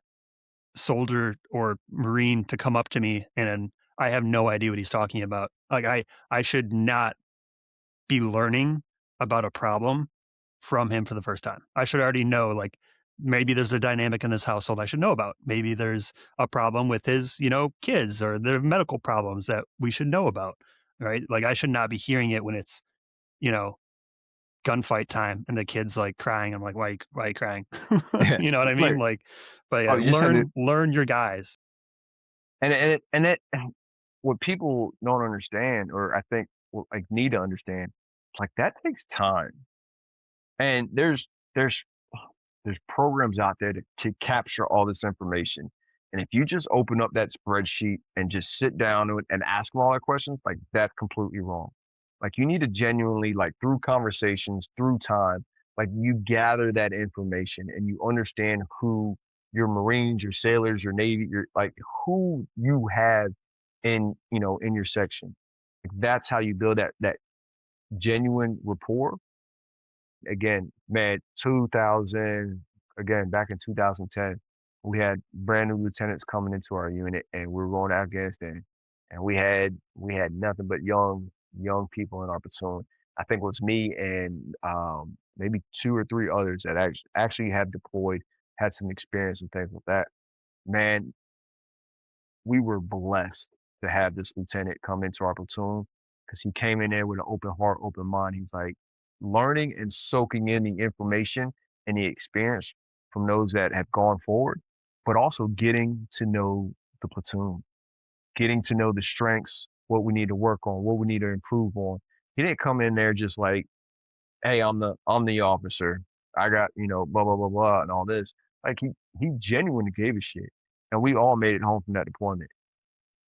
soldier or Marine to come up to me and I have no idea what he's talking about. Like, I should not be learning about a problem from him for the first time. I should already know, like, maybe there's a dynamic in this household I should know about. Maybe there's a problem with his, kids or their medical problems that we should know about. Right. Like, I should not be hearing it when it's, you know, gunfight time and the kid's like crying. I'm like, why are you crying? Yeah. You know what I Like, mean? Like, but oh, yeah, you just have to, learn your guys. and it what people don't understand, or I think like need to understand, like that takes time. And there's there's programs out there to capture all this information. And if you just open up that spreadsheet and just sit down and ask them all the questions, like that's completely wrong. Like you need to genuinely, like through conversations, through time, like you gather that information and you understand who your Marines, your sailors, your Navy, your like who you have in, in your section. Like that's how you build that genuine rapport. Again, man, 2000, again, back in 2010, we had brand new lieutenants coming into our unit and we were going to Afghanistan. And we had nothing but young people in our platoon. I think it was me and maybe two or three others that actually had deployed, had some experience and things like that. Man, we were blessed to have this lieutenant come into our platoon because he came in there with an open heart, open mind. He's like learning and soaking in the information and the experience from those that have gone forward, but also getting to know the platoon, getting to know the strengths, what we need to work on, what we need to improve on. He didn't come in there just like, hey, I'm the officer. I got, blah blah blah blah and all this. Like he genuinely gave a shit. And we all made it home from that deployment.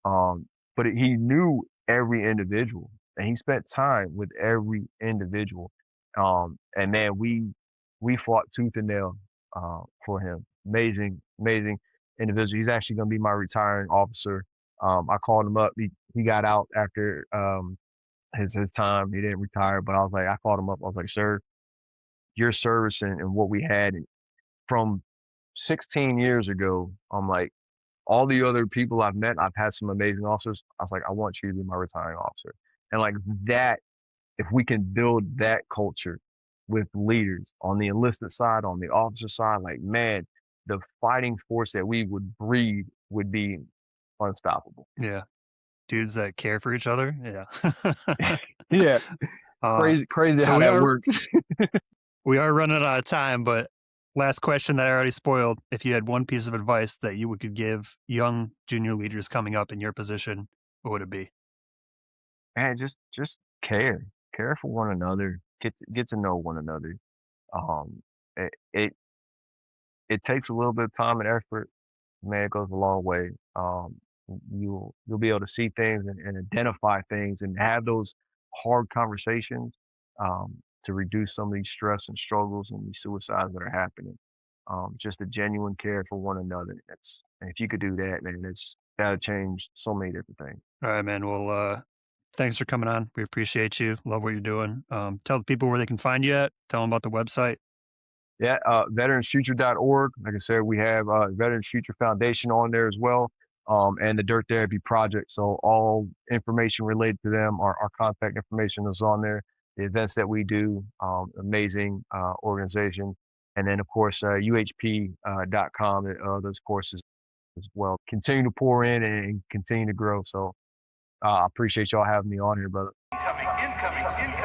But he knew every individual and he spent time with every individual. And man, we fought tooth and nail, for him. Amazing, amazing individual. He's actually going to be my retiring officer. I called him up. He got out after, his time. He didn't retire, but I called him up. I was like, sir, your service and what we had from 16 years ago. I'm like, all the other people I've met, I've had some amazing officers. I was like, I want you to be my retiring officer. And like that, if we can build that culture with leaders on the enlisted side, on the officer side, like man, the fighting force that we would breed would be unstoppable. Yeah, dudes that care for each other. Yeah. Yeah, uh, crazy so how that works. we are running out of time, but last question that I already spoiled. If you had one piece of advice that you could give young junior leaders coming up in your position, what would it be? Man, just care for one another, get to know one another. Um, it it takes a little bit of time and effort. Man, it goes a long way. You'll be able to see things and identify things and have those hard conversations, to reduce some of these stress and struggles and these suicides that are happening. Just a genuine care for one another. And if you could do that, man, that'll change so many different things. All right, man. Well, thanks for coming on. We appreciate you. Love what you're doing. Tell the people where they can find you at. Tell them about the website. Yeah, veteransfuture.org. Like I said, we have Veterans Future Foundation on there as well, and the Dirt Therapy Project. So all information related to them, our contact information is on there. The events that we do, amazing organization. And then, of course, UHP.com, those courses as well. Continue to pour in and continue to grow. So I appreciate y'all having me on here, brother. Incoming, incoming, incoming.